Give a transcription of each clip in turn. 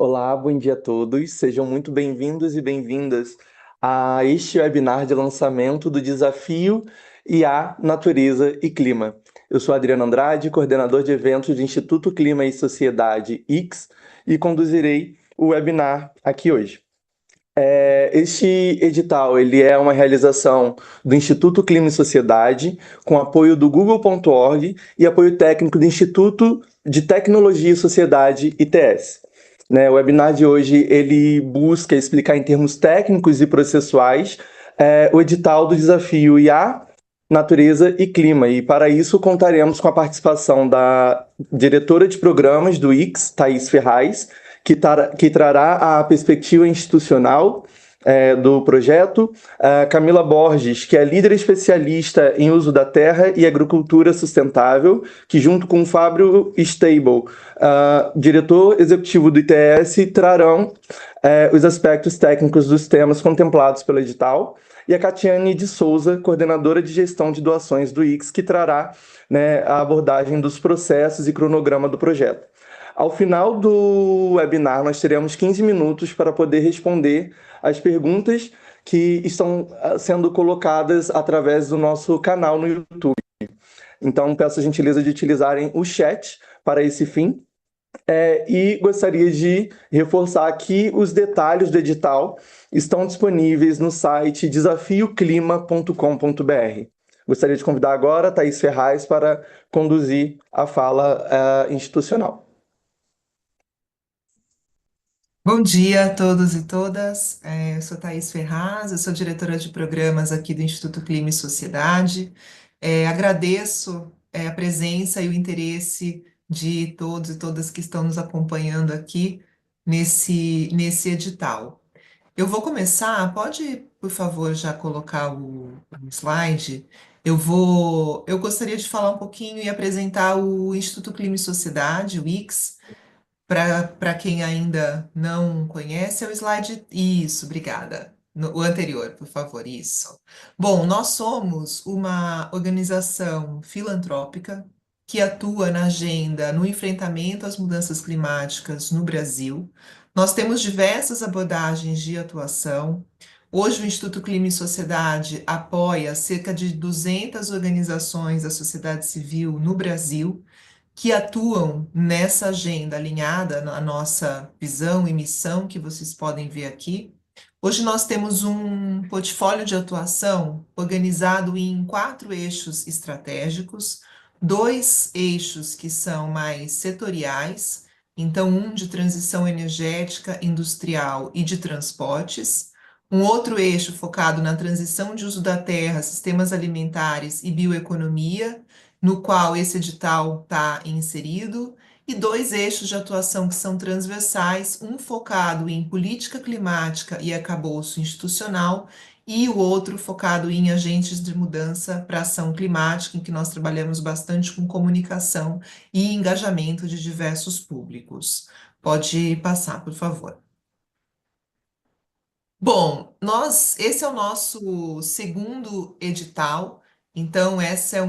Olá, bom dia a todos. Sejam muito bem-vindos e bem-vindas a este webinar de lançamento do desafio IA, Natureza e Clima. Eu sou Adriano Andrade, coordenador de eventos do Instituto Clima e Sociedade X, e conduzirei o webinar aqui hoje. Este edital ele é uma realização do Instituto Clima e Sociedade, com apoio do Google.org e apoio técnico do Instituto de Tecnologia e Sociedade, ITS. O webinar de hoje ele busca explicar em termos técnicos e processuais o edital do desafio IA, Natureza e Clima. E para isso contaremos com a participação da diretora de programas do IX, Thaís Ferraz, que trará a perspectiva institucional do projeto, a Camila Borges, que é líder especialista em uso da terra e agricultura sustentável, que junto com o Fábio Stable, diretor executivo do ITS, trarão os aspectos técnicos dos temas contemplados pelo edital, e a Catiane de Souza, coordenadora de gestão de doações do IX, que trará a abordagem dos processos e cronograma do projeto. Ao final do webinar, nós teremos 15 minutos para poder responder as perguntas que estão sendo colocadas através do nosso canal no YouTube. Então, peço a gentileza de utilizarem o chat para esse fim. E gostaria de reforçar que os detalhes do edital estão disponíveis no site desafioclima.com.br. Gostaria de convidar agora a Thaís Ferraz para conduzir a fala institucional. Bom dia a todos e todas. Eu sou Thaís Ferraz, eu sou diretora de programas aqui do Instituto Clima e Sociedade. Agradeço, a presença e o interesse de todos e todas que estão nos acompanhando aqui nesse edital. Eu vou começar, pode, por favor, já colocar o slide? Eu gostaria de falar um pouquinho e apresentar o Instituto Clima e Sociedade, o IX. Para quem ainda não conhece, é o slide. Isso, obrigada. O anterior, por favor, isso. Bom, nós somos uma organização filantrópica que atua na agenda no enfrentamento às mudanças climáticas no Brasil. Nós temos diversas abordagens de atuação. Hoje, o Instituto Clima e Sociedade apoia cerca de 200 organizações da sociedade civil no Brasil que atuam nessa agenda alinhada à nossa visão e missão que vocês podem ver aqui. Hoje nós temos um portfólio de atuação organizado em 4 eixos estratégicos, 2 eixos que são mais setoriais, então um de transição energética, industrial e de transportes, um outro eixo focado na transição de uso da terra, sistemas alimentares e bioeconomia, no qual esse edital está inserido, e 2 eixos de atuação que são transversais, um focado em política climática e arcabouço institucional, e o outro focado em agentes de mudança para ação climática, em que nós trabalhamos bastante com comunicação e engajamento de diversos públicos. Pode passar, por favor. Bom, esse é o nosso segundo edital, então esse é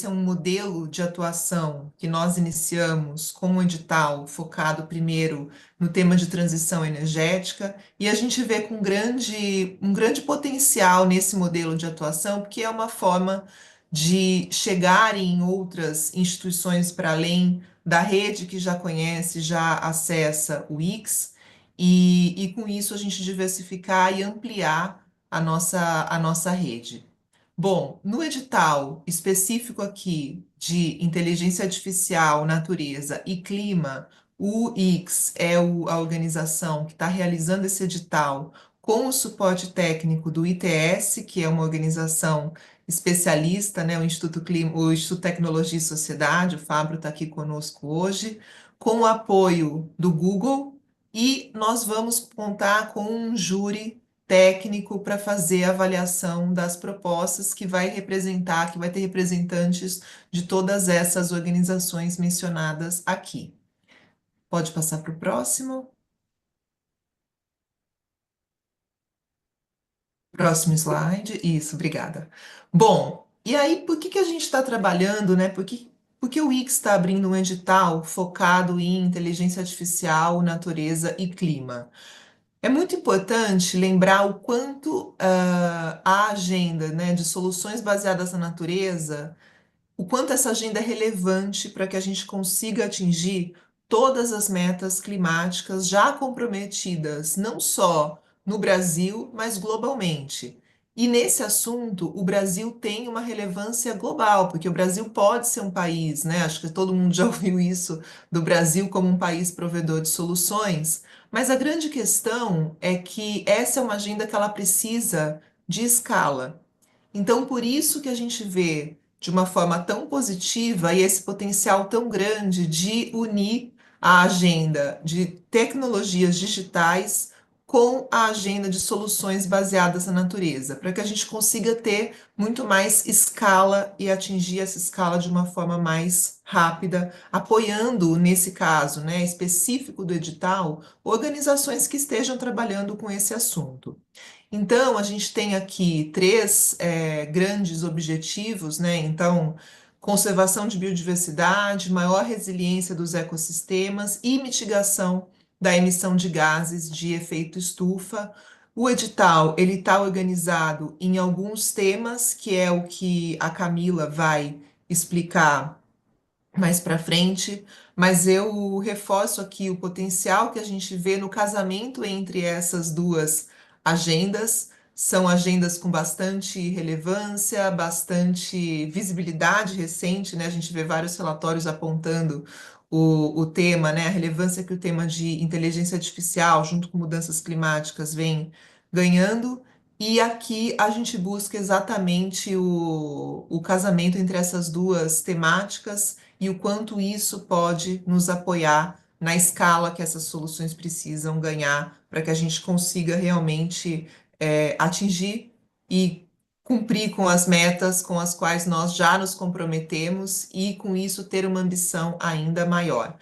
um modelo de atuação que nós iniciamos com um edital focado primeiro no tema de transição energética, e a gente vê com um grande potencial nesse modelo de atuação, porque é uma forma de chegar em outras instituições para além da rede que já conhece, já acessa o X, e com isso a gente diversificar e ampliar a nossa rede. Bom, no edital específico aqui de inteligência artificial, natureza e clima, o X é a organização que está realizando esse edital com o suporte técnico do ITS, que é uma organização especialista, né, o Instituto Tecnologia e Sociedade, o Fábio está aqui conosco hoje, com o apoio do Google, e nós vamos contar com um júri técnico para fazer a avaliação das propostas que vai ter representantes de todas essas organizações mencionadas aqui. Pode passar para o próximo. Próximo slide. Isso, obrigada. Bom, e aí, por que a gente está trabalhando, né? Por que o IC está abrindo um edital focado em inteligência artificial, natureza e clima? É muito importante lembrar o quanto a agenda, né, de soluções baseadas na natureza, o quanto essa agenda é relevante para que a gente consiga atingir todas as metas climáticas já comprometidas, não só no Brasil, mas globalmente. E nesse assunto, o Brasil tem uma relevância global, porque o Brasil pode ser um país, né? Acho que todo mundo já ouviu isso do Brasil como um país provedor de soluções, mas a grande questão é que essa é uma agenda que ela precisa de escala. Então, por isso que a gente vê de uma forma tão positiva e esse potencial tão grande de unir a agenda de tecnologias digitais com a agenda de soluções baseadas na natureza, para que a gente consiga ter muito mais escala e atingir essa escala de uma forma mais rápida, apoiando, nesse caso, né, específico do edital, organizações que estejam trabalhando com esse assunto. Então, a gente tem aqui três grandes objetivos, né? Então, conservação de biodiversidade, maior resiliência dos ecossistemas e mitigação da emissão de gases de efeito estufa. O edital, ele está organizado em alguns temas, que é o que a Camila vai explicar mais para frente, mas eu reforço aqui o potencial que a gente vê no casamento entre essas duas agendas. São agendas com bastante relevância, bastante visibilidade recente, né? A gente vê vários relatórios apontando o tema, né? A relevância que o tema de inteligência artificial, junto com mudanças climáticas, vem ganhando. E aqui a gente busca exatamente o casamento entre essas duas temáticas e o quanto isso pode nos apoiar na escala que essas soluções precisam ganhar para que a gente consiga realmente atingir e cumprir com as metas com as quais nós já nos comprometemos e, com isso, ter uma ambição ainda maior.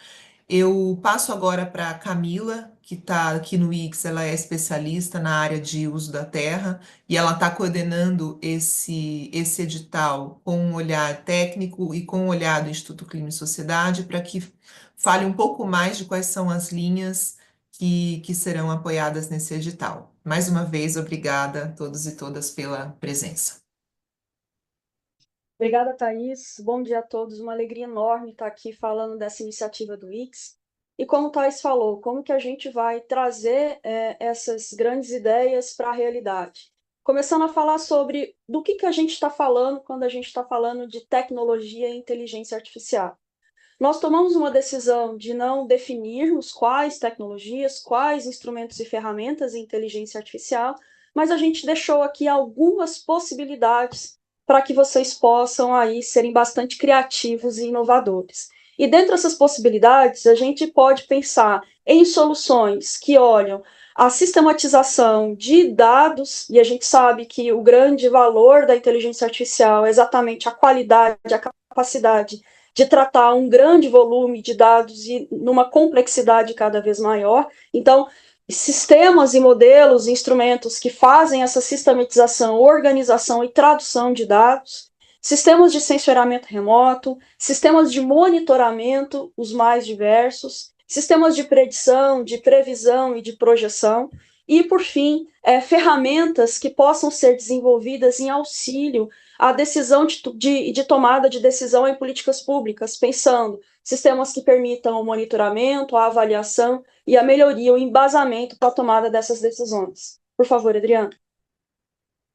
Eu passo agora para a Camila, que está aqui no IX, ela é especialista na área de uso da terra e ela está coordenando esse edital com um olhar técnico e com um olhar do Instituto Clima e Sociedade para que fale um pouco mais de quais são as linhas que serão apoiadas nesse edital. Mais uma vez, obrigada a todos e todas pela presença. Obrigada, Thaís. Bom dia a todos. Uma alegria enorme estar aqui falando dessa iniciativa do Wix. E como o Thaís falou, como que a gente vai trazer essas grandes ideias para a realidade? Começando a falar sobre do que a gente está falando quando a gente está falando de tecnologia e inteligência artificial. Nós tomamos uma decisão de não definirmos quais tecnologias, quais instrumentos e ferramentas em inteligência artificial, mas a gente deixou aqui algumas possibilidades para que vocês possam aí serem bastante criativos e inovadores. E dentro dessas possibilidades, a gente pode pensar em soluções que olham a sistematização de dados, e a gente sabe que o grande valor da inteligência artificial é exatamente a qualidade, a capacidade de tratar um grande volume de dados e numa complexidade cada vez maior. Então, sistemas e modelos, instrumentos que fazem essa sistematização, organização e tradução de dados, sistemas de sensoramento remoto, sistemas de monitoramento, os mais diversos, sistemas de predição, de previsão e de projeção, e, por fim, ferramentas que possam ser desenvolvidas em auxílio à decisão de tomada de decisão em políticas públicas, pensando sistemas que permitam o monitoramento, a avaliação e a melhoria, o embasamento para a tomada dessas decisões. Por favor, Adriana.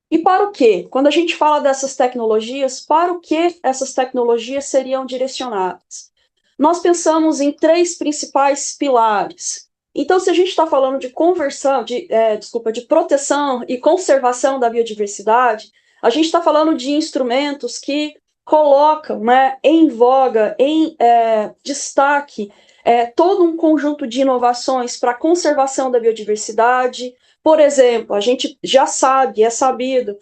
E para o quê? Quando a gente fala dessas tecnologias, para o que essas tecnologias seriam direcionadas? Nós pensamos em três principais pilares. Então, se a gente está falando de de proteção e conservação da biodiversidade, a gente está falando de instrumentos que colocam, né, em voga, em destaque, todo um conjunto de inovações para a conservação da biodiversidade. Por exemplo, a gente já sabe, é sabido,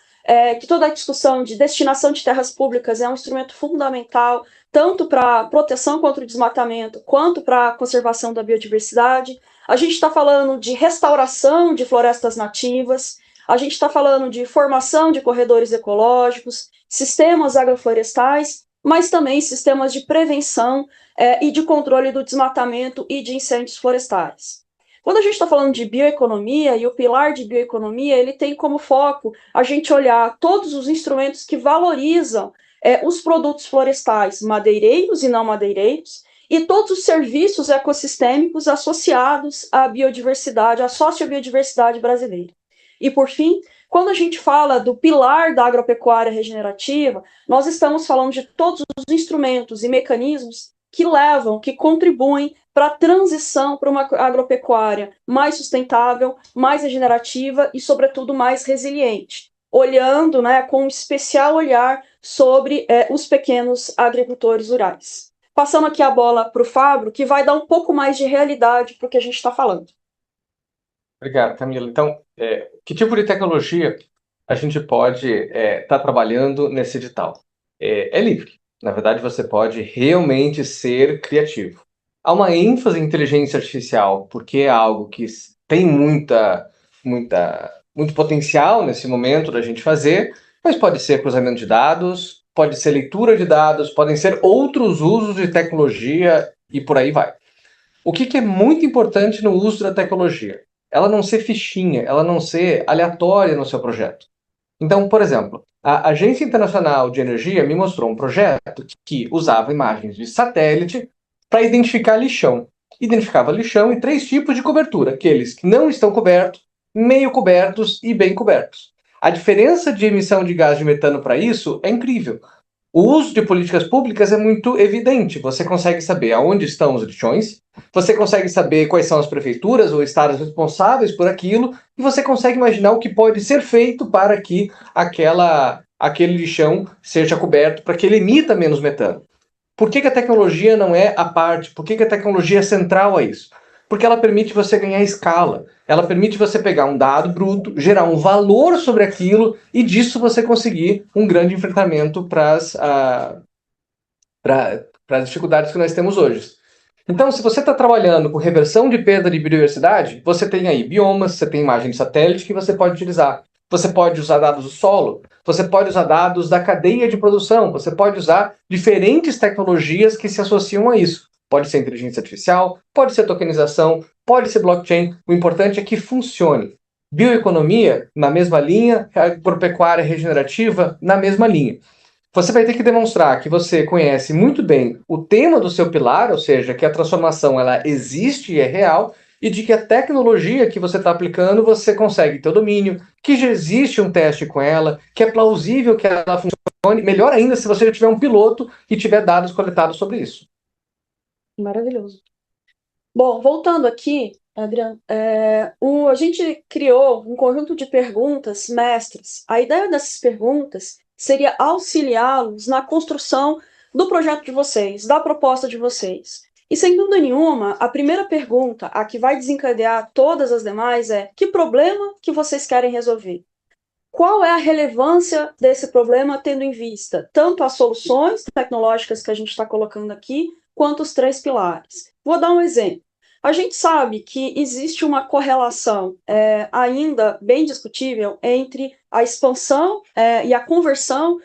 que toda a discussão de destinação de terras públicas é um instrumento fundamental, tanto para proteção contra o desmatamento, quanto para a conservação da biodiversidade. A gente está falando de restauração de florestas nativas, a gente está falando de formação de corredores ecológicos, sistemas agroflorestais mas também sistemas de prevenção e de controle do desmatamento e de incêndios florestais. Quando a gente está falando de bioeconomia, e o pilar de bioeconomia, ele tem como foco a gente olhar todos os instrumentos que valorizam os produtos florestais, madeireiros e não madeireiros, e todos os serviços ecossistêmicos associados à biodiversidade, à sociobiodiversidade brasileira. E, por fim, quando a gente fala do pilar da agropecuária regenerativa, nós estamos falando de todos os instrumentos e mecanismos que levam, que contribuem para a transição para uma agropecuária mais sustentável, mais regenerativa e, sobretudo, mais resiliente, olhando, né, com um especial olhar sobre os pequenos agricultores rurais. Passando aqui a bola para o Fábio, que vai dar um pouco mais de realidade para o que a gente está falando. Obrigado, Camila. Então, que tipo de tecnologia a gente pode estar trabalhando nesse edital? É livre. Na verdade, você pode realmente ser criativo. Há uma ênfase em inteligência artificial, porque é algo que tem muito potencial nesse momento da gente fazer, mas pode ser cruzamento de dados, pode ser leitura de dados, podem ser outros usos de tecnologia e por aí vai. O que é muito importante no uso da tecnologia? Ela não ser fichinha, ela não ser aleatória no seu projeto. Então, por exemplo, a Agência Internacional de Energia me mostrou um projeto que usava imagens de satélite para identificar lixão. Identificava lixão em 3 tipos de cobertura: aqueles que não estão cobertos, meio cobertos e bem cobertos. A diferença de emissão de gás de metano para isso é incrível. O uso de políticas públicas é muito evidente. Você consegue saber aonde estão os lixões, você consegue saber quais são as prefeituras ou estados responsáveis por aquilo, e você consegue imaginar o que pode ser feito para que aquele lixão seja coberto, para que ele emita menos metano. Por que a tecnologia não é a parte? Por que a tecnologia é central a isso? Porque ela permite você ganhar escala. Ela permite você pegar um dado bruto, gerar um valor sobre aquilo e disso você conseguir um grande enfrentamento para as dificuldades que nós temos hoje. Então, se você está trabalhando com reversão de perda de biodiversidade, você tem aí biomas, você tem imagem de satélite que você pode utilizar. Você pode usar dados do solo, você pode usar dados da cadeia de produção, você pode usar diferentes tecnologias que se associam a isso. Pode ser inteligência artificial, pode ser tokenização, pode ser blockchain. O importante é que funcione. Bioeconomia, na mesma linha, agropecuária regenerativa, na mesma linha. Você vai ter que demonstrar que você conhece muito bem o tema do seu pilar, ou seja, que a transformação ela existe e é real, e de que a tecnologia que você está aplicando você consegue ter o domínio, que já existe um teste com ela, que é plausível que ela funcione. Melhor ainda se você já tiver um piloto e tiver dados coletados sobre isso. Maravilhoso. Bom, voltando aqui, Adriano, a gente criou um conjunto de perguntas mestras. A ideia dessas perguntas seria auxiliá-los na construção do projeto de vocês, da proposta de vocês. E, sem dúvida nenhuma, a primeira pergunta, a que vai desencadear todas as demais, é: que problema que vocês querem resolver? Qual é a relevância desse problema, tendo em vista tanto as soluções tecnológicas que a gente está colocando aqui, quanto os 3 pilares? Vou dar um exemplo. A gente sabe que existe uma correlação ainda bem discutível entre a expansão e a conversão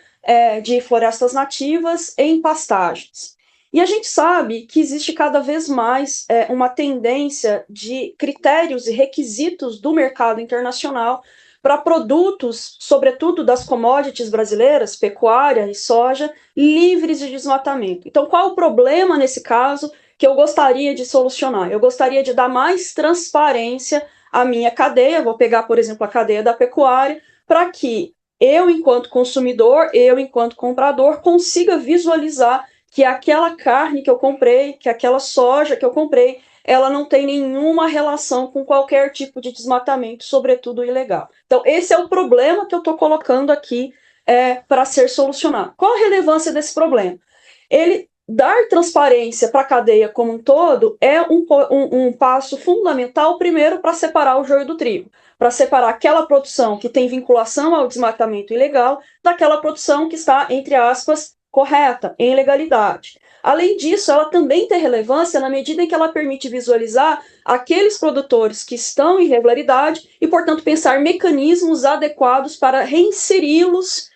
de florestas nativas em pastagens. E a gente sabe que existe cada vez mais uma tendência de critérios e requisitos do mercado internacional para produtos, sobretudo das commodities brasileiras, pecuária e soja, livres de desmatamento. Então, qual é o problema nesse caso que eu gostaria de solucionar? Eu gostaria de dar mais transparência à minha cadeia, vou pegar, por exemplo, a cadeia da pecuária, para que eu, enquanto consumidor, eu, enquanto comprador, consiga visualizar que aquela carne que eu comprei, que aquela soja que eu comprei, ela não tem nenhuma relação com qualquer tipo de desmatamento, sobretudo ilegal. Então, esse é o problema que eu estou colocando aqui para ser solucionado. Qual a relevância desse problema? Ele dar transparência para a cadeia como um todo é um passo fundamental, primeiro, para separar o joio do trigo, para separar aquela produção que tem vinculação ao desmatamento ilegal daquela produção que está, entre aspas, correta, em legalidade. Além disso, ela também tem relevância na medida em que ela permite visualizar aqueles produtores que estão em irregularidade e, portanto, pensar mecanismos adequados para reinseri-los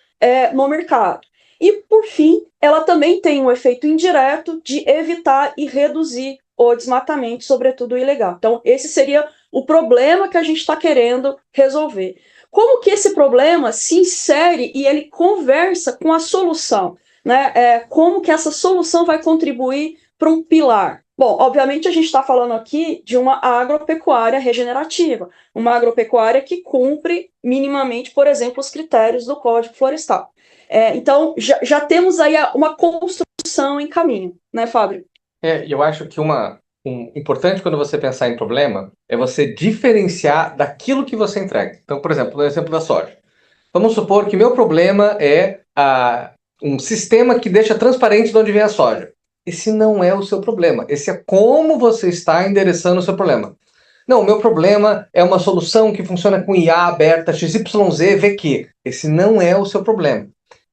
no mercado. E, por fim, ela também tem um efeito indireto de evitar e reduzir o desmatamento, sobretudo o ilegal. Então, esse seria o problema que a gente está querendo resolver. Como que esse problema se insere e ele conversa com a solução? Né? Como que essa solução vai contribuir para um pilar? Bom, obviamente a gente está falando aqui de uma agropecuária regenerativa, uma agropecuária que cumpre minimamente, por exemplo, os critérios do Código Florestal. Então, já temos aí uma construção em caminho, né, Fábio? Eu acho que importante quando você pensar em problema é você diferenciar daquilo que você entrega. Então, por exemplo, no exemplo da soja. Vamos supor que meu problema é um sistema que deixa transparente de onde vem a soja. Esse não é o seu problema. Esse é como você está endereçando o seu problema. Não, o meu problema é uma solução que funciona com IA aberta XYZ VQ. Esse não é o seu problema.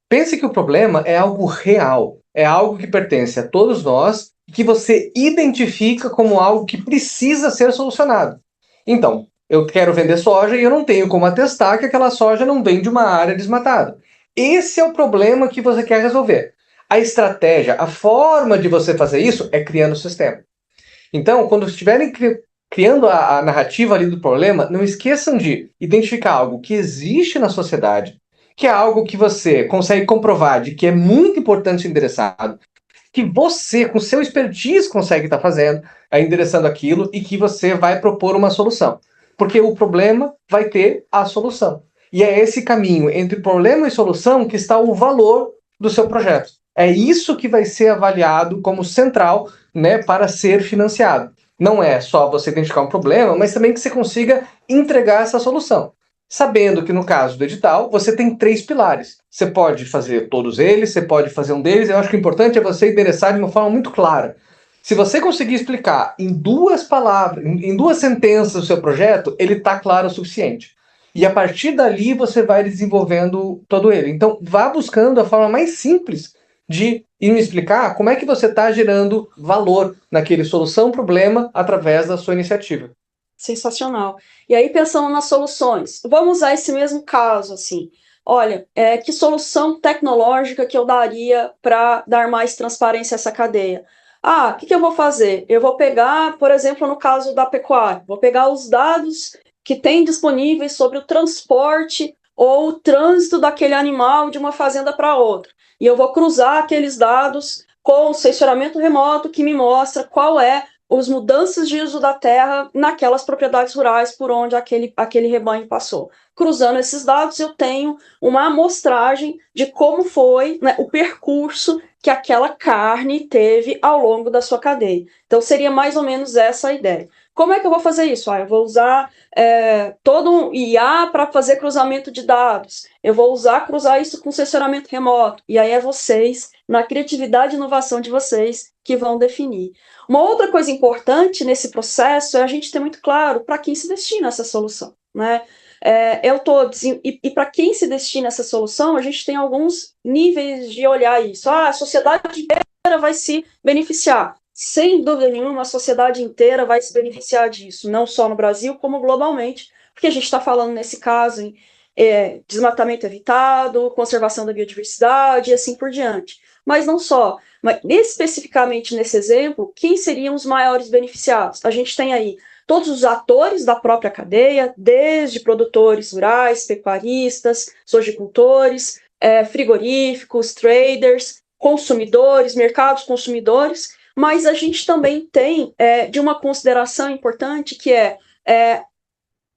Pense que o problema é algo real. É algo que pertence a todos nós e que você identifica como algo que precisa ser solucionado. Então, eu quero vender soja e eu não tenho como atestar que aquela soja não vem de uma área desmatada. Esse é o problema que você quer resolver. A estratégia, a forma de você fazer isso é criando o sistema. Então, quando estiverem criando a narrativa ali do problema, não esqueçam de identificar algo que existe na sociedade, que é algo que você consegue comprovar de que é muito importante ser endereçado, que você, com seu expertise, consegue estar fazendo, endereçando aquilo e que você vai propor uma solução. Porque o problema vai ter a solução. E é esse caminho entre problema e solução que está o valor do seu projeto. É isso que vai ser avaliado como central, né, para ser financiado. Não é só você identificar um problema, mas também que você consiga entregar essa solução. Sabendo que no caso do edital, você tem 3 pilares. Você pode fazer todos eles, você pode fazer um deles. Eu acho que o importante é você endereçar de uma forma muito clara. Se você conseguir explicar em 2 palavras, em 2 sentenças o seu projeto, ele está claro o suficiente. E a partir dali você vai desenvolvendo todo ele. Então, vá buscando a forma mais simples de ir me explicar como é que você está gerando valor naquele solução-problema através da sua iniciativa. Sensacional. E aí, pensando nas soluções, vamos usar esse mesmo caso, assim. Olha, que solução tecnológica que eu daria para dar mais transparência a essa cadeia? O que eu vou fazer? Eu vou pegar, por exemplo, no caso da pecuária, vou pegar os dados que tem disponíveis sobre o transporte ou o trânsito daquele animal de uma fazenda para outra. E eu vou cruzar aqueles dados com o sensoramento remoto que me mostra qual é as mudanças de uso da terra naquelas propriedades rurais por onde aquele rebanho passou. Cruzando esses dados, eu tenho uma amostragem de como foi, né, o percurso que aquela carne teve ao longo da sua cadeia. Então, seria mais ou menos essa a ideia. Como é que eu vou fazer isso? Eu vou usar todo um IA para fazer cruzamento de dados. Eu vou cruzar isso com sensoramento remoto. E aí é vocês, na criatividade e inovação de vocês, que vão definir. Uma outra coisa importante nesse processo é a gente ter muito claro para quem se destina essa solução, né? E para quem se destina essa solução, a gente tem alguns níveis de olhar isso. A sociedade inteira vai se beneficiar. Sem dúvida nenhuma, a sociedade inteira vai se beneficiar disso, não só no Brasil, como globalmente, porque a gente está falando, nesse caso, em desmatamento evitado, conservação da biodiversidade e assim por diante. Mas não só. Mas especificamente nesse exemplo, quem seriam os maiores beneficiados? A gente tem aí todos os atores da própria cadeia, desde produtores rurais, pecuaristas, sojicultores, frigoríficos, traders, consumidores, mercados consumidores, mas a gente também tem de uma consideração importante que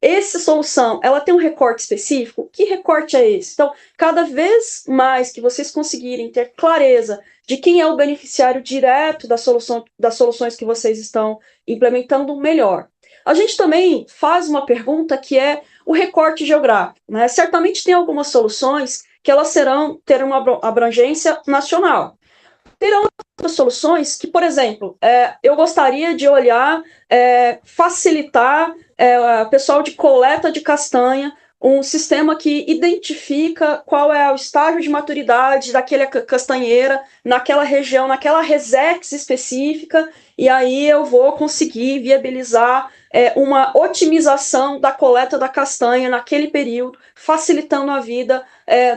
essa solução, ela tem um recorte específico? Que recorte é esse? Então, cada vez mais que vocês conseguirem ter clareza de quem é o beneficiário direto das soluções que vocês estão implementando, melhor. A gente também faz uma pergunta que é o recorte geográfico, né? Certamente tem algumas soluções que elas terão uma abrangência nacional. Terão outras soluções que, por exemplo, eu gostaria de olhar, facilitar o pessoal de coleta de castanha um sistema que identifica qual é o estágio de maturidade daquela castanheira naquela região, naquela resex específica, e aí eu vou conseguir viabilizar uma otimização da coleta da castanha naquele período, facilitando a vida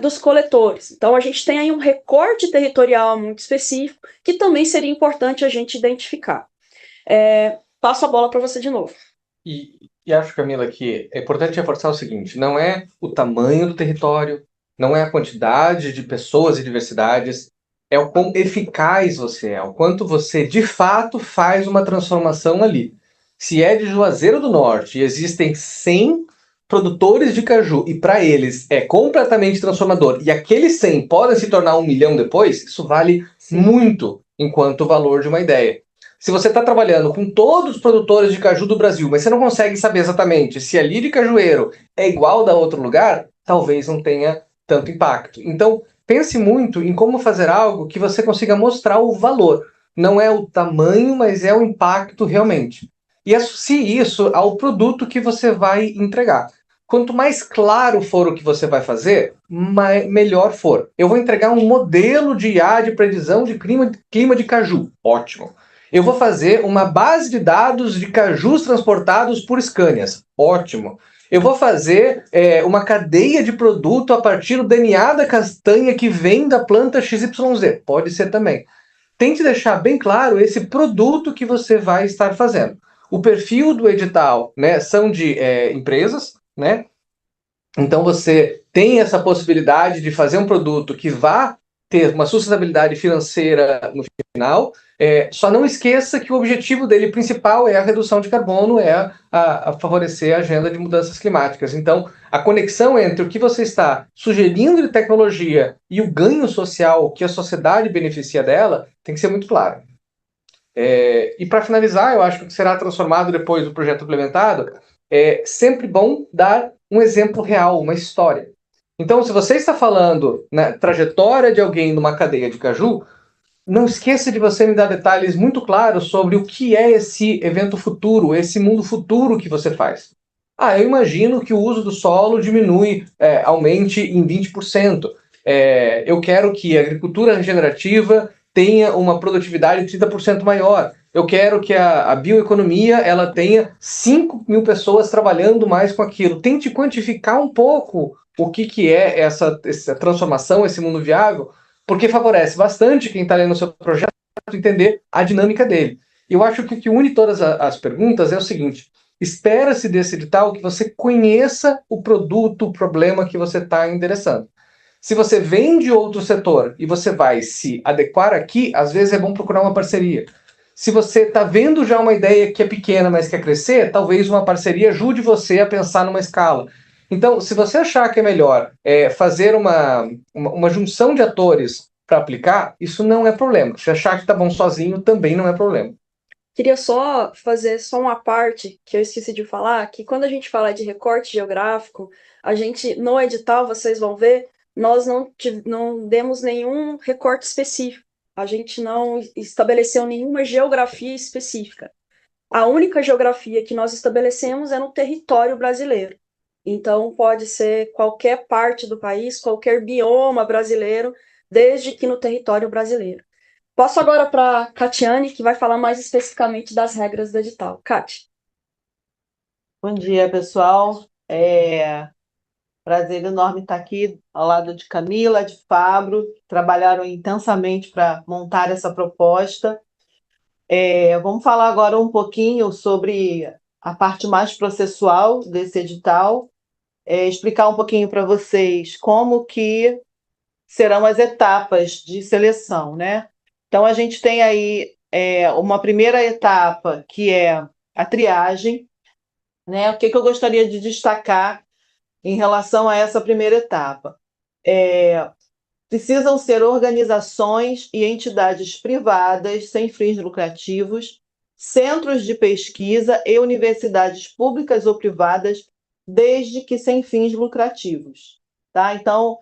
dos coletores. Então a gente tem aí um recorte territorial muito específico, que também seria importante a gente identificar. Passo a bola para você de novo. E acho, Camila, que é importante reforçar o seguinte: não é o tamanho do território, não é a quantidade de pessoas e diversidades, é o quão eficaz você é, o quanto você de fato faz uma transformação ali. Se é de Juazeiro do Norte e existem 100 produtores de caju e para eles é completamente transformador e aqueles 100 podem se tornar 1 milhão depois, isso vale muito enquanto o valor de uma ideia. Se você está trabalhando com todos os produtores de caju do Brasil, mas você não consegue saber exatamente se ali de Cajueiro é igual da outro lugar, talvez não tenha tanto impacto. Então, pense muito em como fazer algo que você consiga mostrar o valor. Não é o tamanho, mas é o impacto realmente. E associe isso ao produto que você vai entregar. Quanto mais claro for o que você vai fazer, melhor for. Eu vou entregar um modelo de IA de previsão de clima de caju. Ótimo. Eu vou fazer uma base de dados de cajus transportados por Scanias. Ótimo. Eu vou fazer uma cadeia de produto a partir do DNA da castanha que vem da planta XYZ. Pode ser também. Tente deixar bem claro esse produto que você vai estar fazendo. O perfil do edital, né, são de empresas, né? Então você tem essa possibilidade de fazer um produto que vá ter uma sustentabilidade financeira no final. Só não esqueça que o objetivo dele principal é a redução de carbono, a favorecer a agenda de mudanças climáticas. Então, a conexão entre o que você está sugerindo de tecnologia e o ganho social que a sociedade beneficia dela tem que ser muito clara. E para finalizar, eu acho que será transformado depois do projeto implementado, é sempre bom dar um exemplo real, uma história. Então, se você está falando na trajetória de alguém numa cadeia de caju, não esqueça de você me dar detalhes muito claros sobre o que é esse evento futuro, esse mundo futuro que você faz. Eu imagino que o uso do solo aumente em 20%. Eu quero que a agricultura regenerativa tenha uma produtividade de 30% maior. Eu quero que a bioeconomia ela tenha 5 mil pessoas trabalhando mais com aquilo. Tente quantificar um pouco o que é essa transformação, esse mundo viável, porque favorece bastante quem está lendo o seu projeto entender a dinâmica dele. Eu acho que o que une todas as perguntas é o seguinte: espera-se desse edital que você conheça o produto, o problema que você está endereçando. Se você vem de outro setor e você vai se adequar aqui, às vezes é bom procurar uma parceria. Se você está vendo já uma ideia que é pequena, mas quer crescer, talvez uma parceria ajude você a pensar numa escala. Então, se você achar que é melhor fazer uma junção de atores para aplicar, isso não é problema. Se achar que está bom sozinho, também não é problema. Queria só fazer uma parte que eu esqueci de falar, que quando a gente fala de recorte geográfico, a gente, no edital, vocês vão ver, nós não demos nenhum recorte específico. A gente não estabeleceu nenhuma geografia específica. A única geografia que nós estabelecemos é no território brasileiro. Então, pode ser qualquer parte do país, qualquer bioma brasileiro, desde que no território brasileiro. Passo agora para a Catiane, que vai falar mais especificamente das regras do edital. Cati. Bom dia, pessoal. Prazer enorme estar aqui ao lado de Camila, de Fabro, que trabalharam intensamente para montar essa proposta. Vamos falar agora um pouquinho sobre a parte mais processual desse edital, explicar um pouquinho para vocês como que serão as etapas de seleção, né? Então, a gente tem aí uma primeira etapa, que é a triagem, né? O que eu gostaria de destacar em relação a essa primeira etapa? Precisam ser organizações e entidades privadas sem fins lucrativos, centros de pesquisa e universidades públicas ou privadas, desde que sem fins lucrativos. Tá? Então,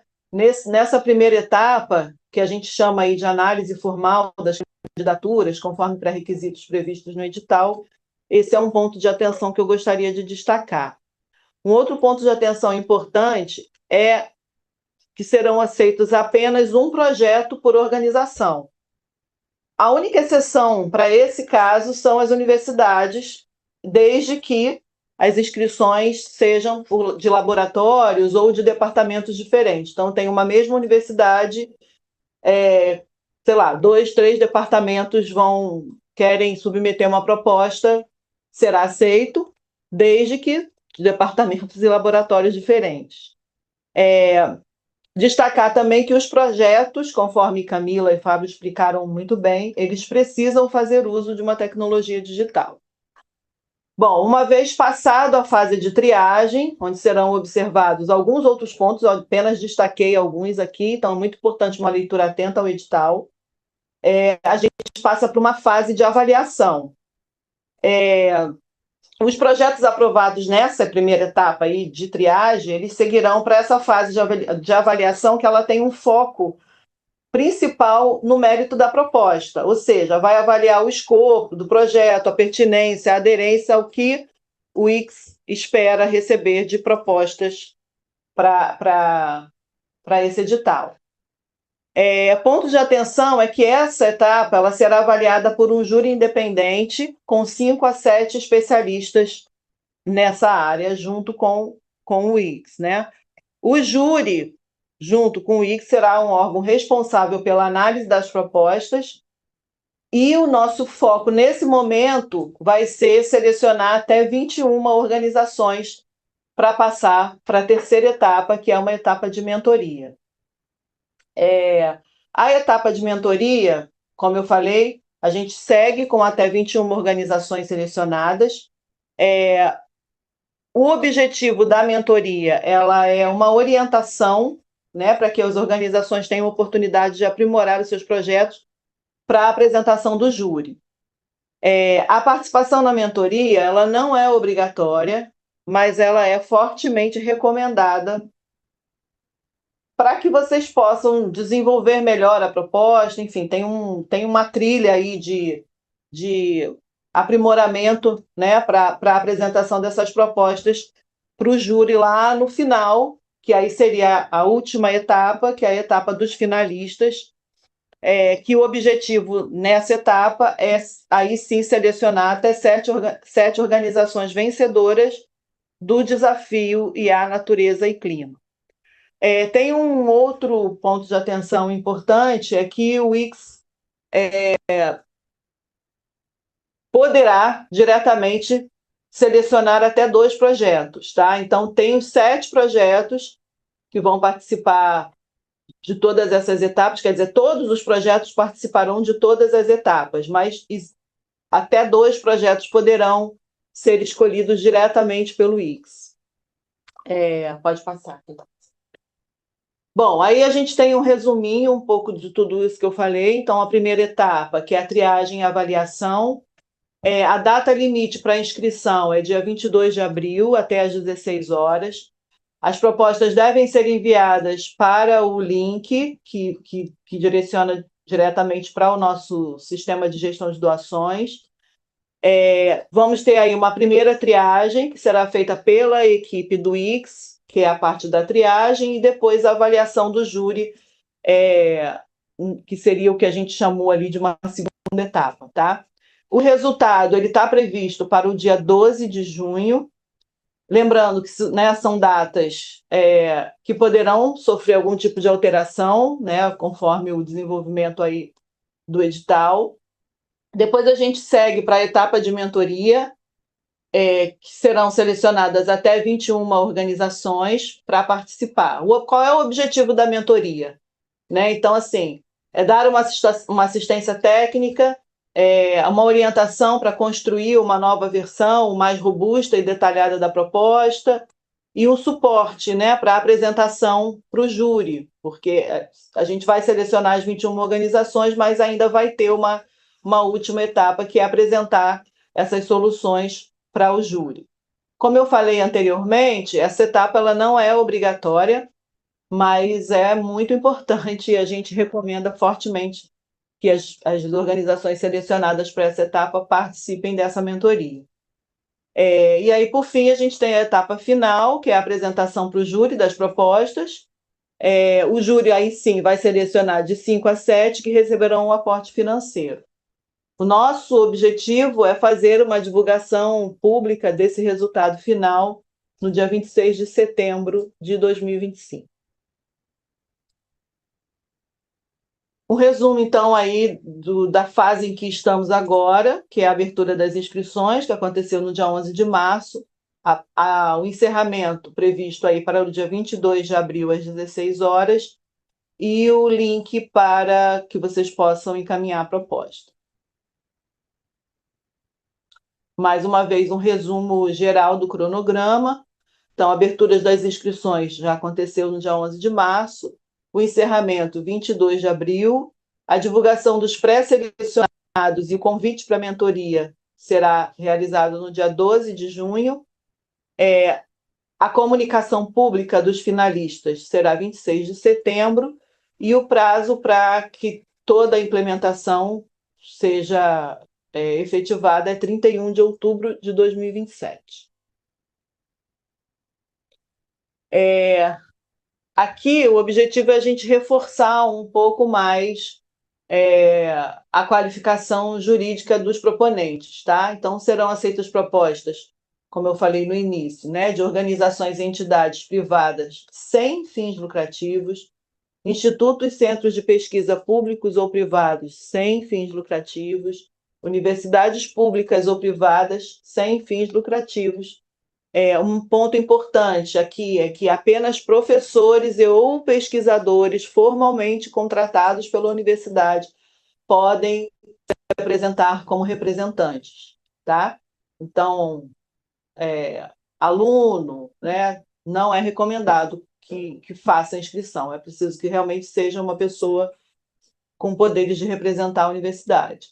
nessa primeira etapa, que a gente chama aí de análise formal das candidaturas, conforme pré-requisitos previstos no edital, esse é um ponto de atenção que eu gostaria de destacar. Um outro ponto de atenção importante é que serão aceitos apenas um projeto por organização. A única exceção para esse caso são as universidades, desde que as inscrições sejam de laboratórios ou de departamentos diferentes. Então, tem uma mesma universidade, sei lá, 2, 3 departamentos querem submeter uma proposta, será aceito, desde que de departamentos e laboratórios diferentes. Destacar também que os projetos, conforme Camila e Fábio explicaram muito bem, eles precisam fazer uso de uma tecnologia digital. Bom, uma vez passado a fase de triagem, onde serão observados alguns outros pontos, eu apenas destaquei alguns aqui, então é muito importante uma leitura atenta ao edital, a gente passa para uma fase de avaliação. Os projetos aprovados nessa primeira etapa aí de triagem, eles seguirão para essa fase de avaliação, que ela tem um foco principal no mérito da proposta, ou seja, vai avaliar o escopo do projeto, a pertinência, a aderência ao que o ICS espera receber de propostas para esse edital. Ponto de atenção é que essa etapa ela será avaliada por um júri independente com 5 a 7 especialistas nessa área, junto com o ICS, né? O júri, junto com o ICS, será um órgão responsável pela análise das propostas e o nosso foco nesse momento vai ser selecionar até 21 organizações para passar para a terceira etapa, que é uma etapa de mentoria. A etapa de mentoria, como eu falei, a gente segue com até 21 organizações selecionadas. O objetivo da mentoria ela é uma orientação, né, para que as organizações tenham oportunidade de aprimorar os seus projetos para a apresentação do júri. A participação na mentoria ela não é obrigatória, mas ela é fortemente recomendada para que vocês possam desenvolver melhor a proposta. Enfim, tem uma trilha aí de aprimoramento, né, para a apresentação dessas propostas para o júri lá no final, que aí seria a última etapa, que é a etapa dos finalistas, que o objetivo nessa etapa é aí sim selecionar até 7 organizações vencedoras do desafio IA, Natureza e Clima. Tem um outro ponto de atenção importante, é que o ICS poderá diretamente selecionar até 2 projetos, tá? Então, tem os 7 projetos que vão participar de todas essas etapas, quer dizer, todos os projetos participarão de todas as etapas, mas até 2 projetos poderão ser escolhidos diretamente pelo ICS. Pode passar. Bom, aí a gente tem um resuminho um pouco de tudo isso que eu falei. Então, a primeira etapa, que é a triagem e avaliação, a data limite para inscrição é dia 22 de abril, até às 16 horas. As propostas devem ser enviadas para o link que direciona diretamente para o nosso sistema de gestão de doações. Vamos ter aí uma primeira triagem, que será feita pela equipe do ICS, que é a parte da triagem, e depois a avaliação do júri, que seria o que a gente chamou ali de uma segunda etapa, tá? O resultado está previsto para o dia 12 de junho. Lembrando que, né, são datas que poderão sofrer algum tipo de alteração, né, conforme o desenvolvimento aí do edital. Depois a gente segue para a etapa de mentoria, que serão selecionadas até 21 organizações para participar. Qual é o objetivo da mentoria? Né? Então, assim, dar uma assistência técnica, uma orientação para construir uma nova versão mais robusta e detalhada da proposta, e um suporte, né, para a apresentação para o júri, porque a gente vai selecionar as 21 organizações, mas ainda vai ter uma última etapa, que é apresentar essas soluções para o júri. Como eu falei anteriormente, essa etapa ela não é obrigatória, mas é muito importante e a gente recomenda fortemente que as organizações selecionadas para essa etapa participem dessa mentoria. E aí, por fim, a gente tem a etapa final, que é a apresentação para o júri das propostas. O júri, aí sim, vai selecionar de 5 a 7 que receberão um aporte financeiro. O nosso objetivo é fazer uma divulgação pública desse resultado final no dia 26 de setembro de 2025. Um resumo, então, aí da fase em que estamos agora, que é a abertura das inscrições, que aconteceu no dia 11 de março, o encerramento previsto aí para o dia 22 de abril, às 16 horas, e o link para que vocês possam encaminhar a proposta. Mais uma vez, um resumo geral do cronograma. Então, a abertura das inscrições já aconteceu no dia 11 de março, o encerramento 22 de abril, a divulgação dos pré-selecionados e o convite para a mentoria será realizado no dia 12 de junho, a comunicação pública dos finalistas será 26 de setembro e o prazo para que toda a implementação seja efetivada é 31 de outubro de 2027. Aqui o objetivo é a gente reforçar um pouco mais a qualificação jurídica dos proponentes, tá? Então serão aceitas propostas, como eu falei no início, né, de organizações e entidades privadas sem fins lucrativos, institutos e centros de pesquisa públicos ou privados sem fins lucrativos, universidades públicas ou privadas sem fins lucrativos. Um ponto importante aqui é que apenas professores ou pesquisadores formalmente contratados pela universidade podem se apresentar como representantes, tá? Então, aluno, né, não é recomendado que faça a inscrição, é preciso que realmente seja uma pessoa com poderes de representar a universidade.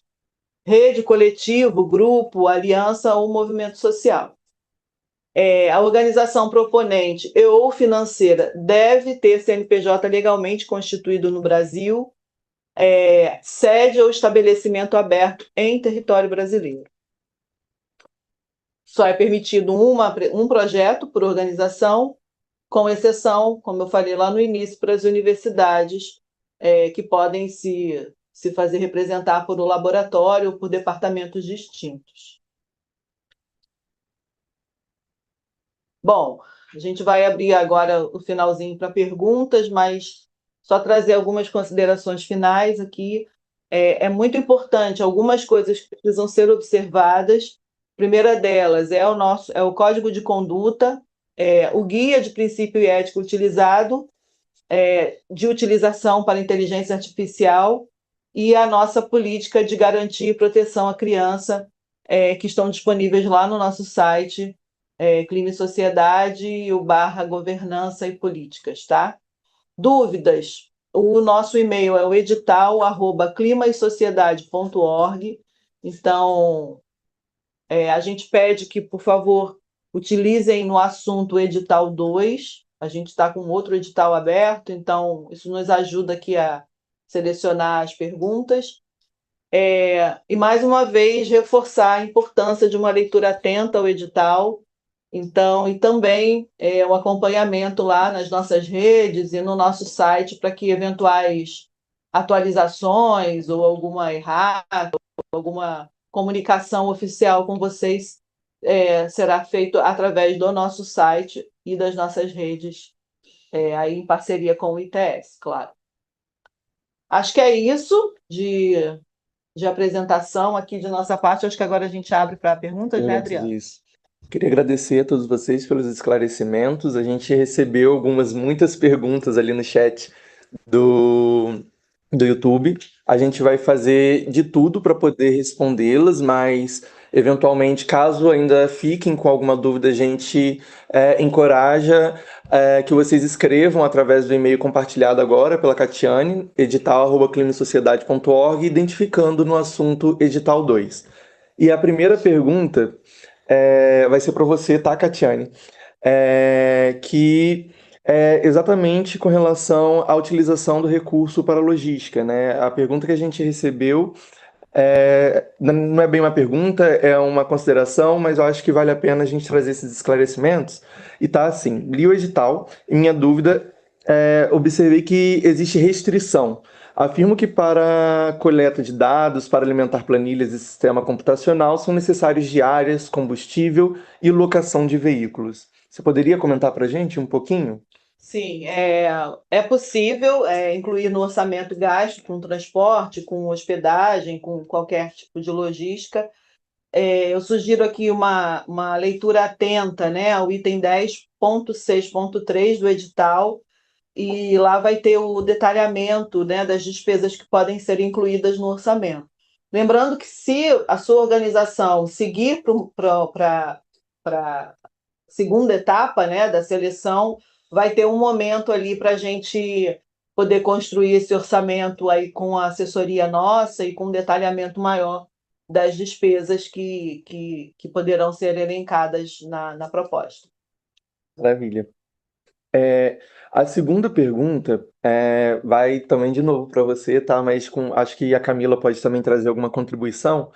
Rede, coletivo, grupo, aliança ou movimento social. A organização proponente e ou financeira deve ter CNPJ legalmente constituído no Brasil, sede ou estabelecimento aberto em território brasileiro. Só é permitido um projeto por organização, com exceção, como eu falei lá no início, para as universidades que podem se fazer representar por um laboratório ou por departamentos distintos. Bom, a gente vai abrir agora o finalzinho para perguntas, mas só trazer algumas considerações finais aqui. É muito importante, algumas coisas que precisam ser observadas. A primeira delas é o Código de Conduta, o Guia de Princípio e Ética utilizado, de utilização para inteligência artificial e a nossa política de garantia e proteção à criança, que estão disponíveis lá no nosso site, Clima e Sociedade e o /governança e políticas, tá? Dúvidas? O nosso e-mail é o edital@climaesociedade.org. Então, a gente pede que, por favor, utilizem no assunto edital 2. A gente está com outro edital aberto, então isso nos ajuda aqui a selecionar as perguntas. E, mais uma vez, reforçar a importância de uma leitura atenta ao edital. Então, e também um acompanhamento lá nas nossas redes e no nosso site para que eventuais atualizações ou alguma errata, ou alguma comunicação oficial com vocês será feito através do nosso site e das nossas redes, aí em parceria com o ITS, claro. Acho que é isso de apresentação aqui de nossa parte. Acho que agora a gente abre para perguntas, né, Adriano? Isso. Queria agradecer a todos vocês pelos esclarecimentos. A gente recebeu muitas perguntas ali no chat do YouTube. A gente vai fazer de tudo para poder respondê-las, mas eventualmente, caso ainda fiquem com alguma dúvida, a gente encoraja que vocês escrevam através do e-mail compartilhado agora pela Catiane, edital@climasociedade.org, identificando no assunto edital 2. E a primeira pergunta vai ser para você, tá, Catiane? Que é exatamente com relação à utilização do recurso para logística, né? A pergunta que a gente recebeu Não é bem uma pergunta, é uma consideração, mas eu acho que vale a pena a gente trazer esses esclarecimentos. E tá assim, li o edital e minha dúvida observei que existe restrição. Afirmo que para coleta de dados, para alimentar planilhas e sistema computacional, são necessários diárias, combustível e locação de veículos. Você poderia comentar para a gente um pouquinho? Sim, é possível incluir no orçamento gasto com transporte, com hospedagem, com qualquer tipo de logística. Eu sugiro aqui uma leitura atenta, né, ao item 10.6.3 do edital, e lá vai ter o detalhamento, né, das despesas que podem ser incluídas no orçamento. Lembrando que se a sua organização seguir para a segunda etapa, né, da seleção, vai ter um momento ali para a gente poder construir esse orçamento aí com a assessoria nossa e com um detalhamento maior das despesas que poderão ser elencadas na proposta. Maravilha. A segunda pergunta vai também de novo para você, tá? Mas acho que a Camila pode também trazer alguma contribuição.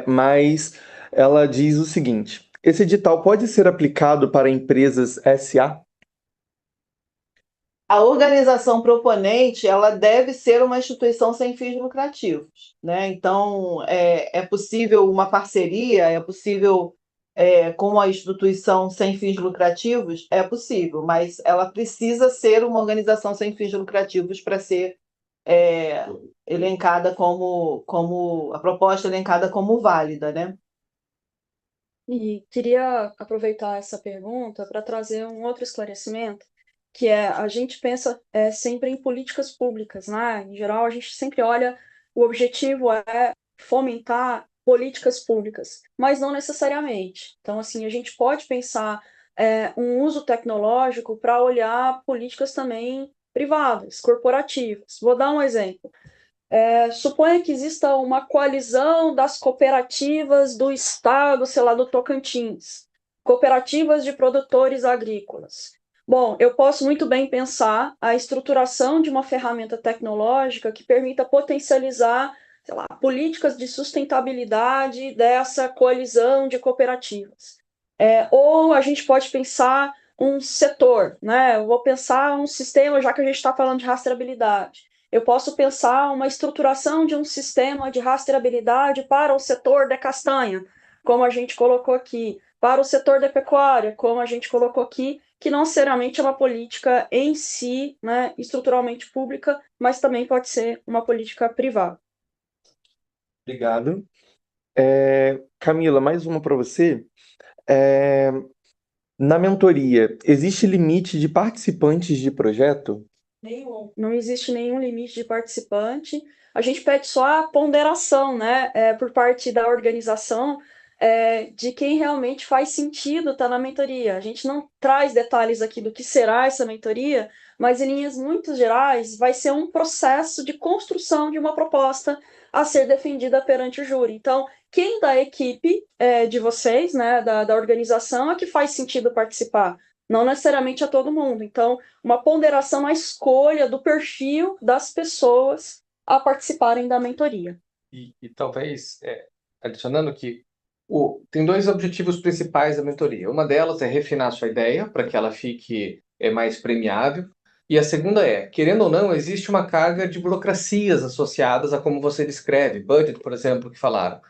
Mas ela diz o seguinte: esse edital pode ser aplicado para empresas SA? A organização proponente, ela deve ser uma instituição sem fins lucrativos, né? Então, é possível uma parceria, é possível com a instituição sem fins lucrativos, é possível, mas ela precisa ser uma organização sem fins lucrativos para ser elencada como a proposta elencada como válida, né? E queria aproveitar essa pergunta para trazer um outro esclarecimento, que é a gente pensa sempre em políticas públicas, né? Em geral, a gente sempre olha, o objetivo é fomentar políticas públicas, mas não necessariamente. Então, assim, a gente pode pensar um uso tecnológico para olhar políticas também privadas, corporativas. Vou dar um exemplo. Suponha que exista uma coalizão das cooperativas do estado, sei lá, do Tocantins, cooperativas de produtores agrícolas. Bom, eu posso muito bem pensar a estruturação de uma ferramenta tecnológica que permita potencializar, sei lá, políticas de sustentabilidade dessa coalizão de cooperativas. Ou a gente pode pensar um setor, né? Eu vou pensar um sistema, já que a gente está falando de rastreabilidade. Eu posso pensar uma estruturação de um sistema de rastreabilidade para o setor da castanha, como a gente colocou aqui, para o setor da pecuária, como a gente colocou aqui, que não necessariamente é uma política em si, né, estruturalmente pública, mas também pode ser uma política privada. Obrigado. Camila, mais uma para você. É, Na mentoria, existe limite de participantes de projeto? Nenhum. Não existe nenhum limite de participante. A gente pede só a ponderação, né, por parte da organização, de quem realmente faz sentido estar na mentoria. A gente não traz detalhes aqui do que será essa mentoria, mas em linhas muito gerais, vai ser um processo de construção de uma proposta a ser defendida perante o júri. Então, quem da equipe de vocês, né, da organização, é que faz sentido participar? Não necessariamente a todo mundo. Então, uma ponderação na escolha do perfil das pessoas a participarem da mentoria. E talvez, adicionando que tem dois objetivos principais da mentoria. Uma delas é refinar a sua ideia para que ela fique mais premiável. E a segunda é, querendo ou não, existe uma carga de burocracias associadas a como você descreve, budget, por exemplo, que falaram.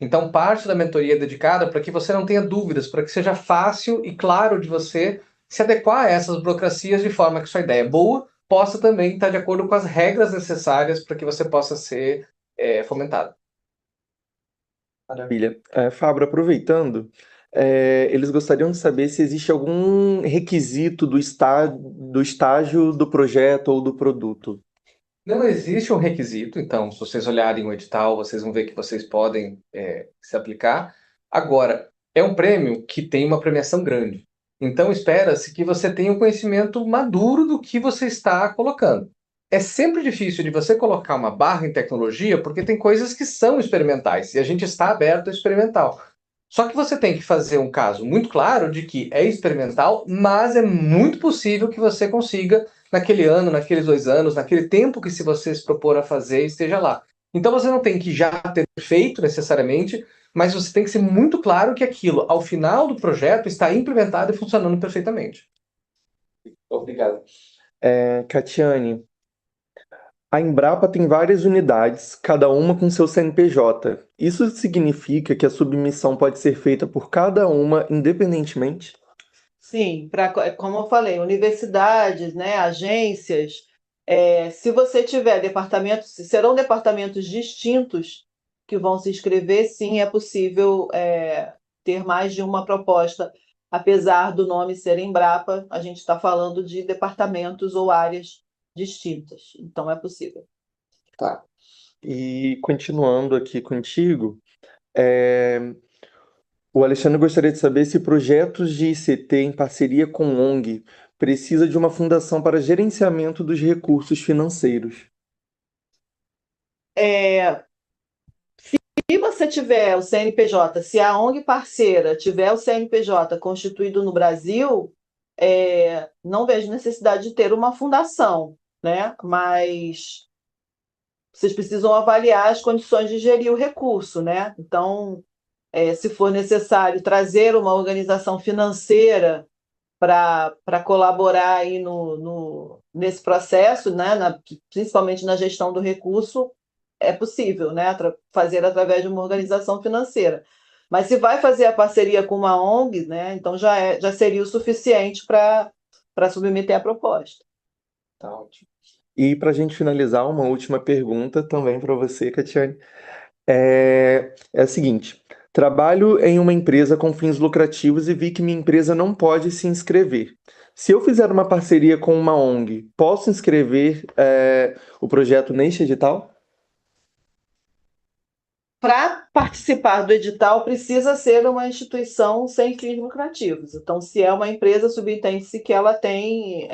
Então, parte da mentoria é dedicada para que você não tenha dúvidas, para que seja fácil e claro de você se adequar a essas burocracias de forma que sua ideia boa possa também estar de acordo com as regras necessárias para que você possa ser fomentado. Maravilha. Fábio, aproveitando, eles gostariam de saber se existe algum requisito do estágio do projeto ou do produto. Não existe um requisito, então, se vocês olharem o edital, vocês vão ver que vocês podem se aplicar. Agora, é um prêmio que tem uma premiação grande. Então, espera-se que você tenha um conhecimento maduro do que você está colocando. É sempre difícil de você colocar uma barra em tecnologia, porque tem coisas que são experimentais, e a gente está aberto a experimental. Só que você tem que fazer um caso muito claro de que é experimental, mas é muito possível que você consiga naquele ano, naqueles 2 anos, naquele tempo que se você se propor a fazer, esteja lá. Então você não tem que já ter feito necessariamente, mas você tem que ser muito claro que aquilo, ao final do projeto, está implementado e funcionando perfeitamente. Obrigado. Catiane, a Embrapa tem várias unidades, cada uma com seu CNPJ. Isso significa que a submissão pode ser feita por cada uma independentemente? Sim, como eu falei, universidades, né, agências, se você tiver departamentos, serão departamentos distintos que vão se inscrever, sim, é possível ter mais de uma proposta, apesar do nome ser Embrapa, a gente está falando de departamentos ou áreas distintas, então é possível. Tá. E continuando aqui contigo, é, o Alexandre gostaria de saber se projetos de ICT em parceria com ONG precisa de uma fundação para gerenciamento dos recursos financeiros. Se você tiver o CNPJ, se a ONG parceira tiver o CNPJ constituído no Brasil, não vejo necessidade de ter uma fundação, né? Mas vocês precisam avaliar as condições de gerir o recurso, né? Então, se for necessário trazer uma organização financeira para colaborar aí nesse processo, né? Principalmente na gestão do recurso, é possível, né? Fazer através de uma organização financeira. Mas se vai fazer a parceria com uma ONG, né? Então já seria o suficiente para submeter a proposta. Tá ótimo. E para a gente finalizar, uma última pergunta também para você, Catiane. É a seguinte: trabalho em uma empresa com fins lucrativos e vi que minha empresa não pode se inscrever. Se eu fizer uma parceria com uma ONG, posso inscrever o projeto neste edital? Para participar do edital, precisa ser uma instituição sem fins lucrativos. Então, se é uma empresa, subentende-se que ela tem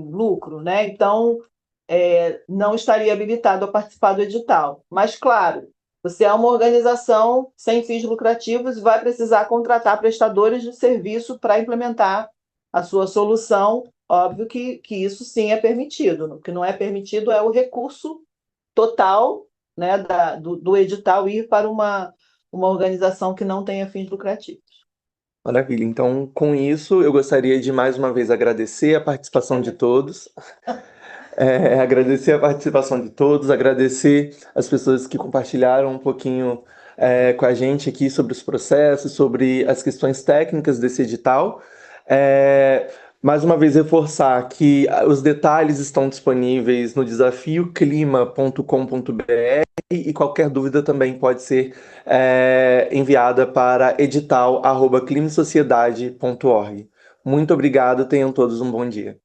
lucro, né? Então, não estaria habilitado a participar do edital. Mas, claro, você é uma organização sem fins lucrativos e vai precisar contratar prestadores de serviço para implementar a sua solução. Óbvio que isso sim é permitido. O que não é permitido é o recurso total, né, do edital ir para uma organização que não tenha fins lucrativos. Maravilha. Então, com isso, eu gostaria de mais uma vez agradecer a participação de todos. Agradecer a participação de todos, agradecer as pessoas que compartilharam um pouquinho com a gente aqui sobre os processos, sobre as questões técnicas desse edital. Mais uma vez, reforçar que os detalhes estão disponíveis no desafioclima.com.br e qualquer dúvida também pode ser enviada para edital@climasociedade.org. Muito obrigado, tenham todos um bom dia.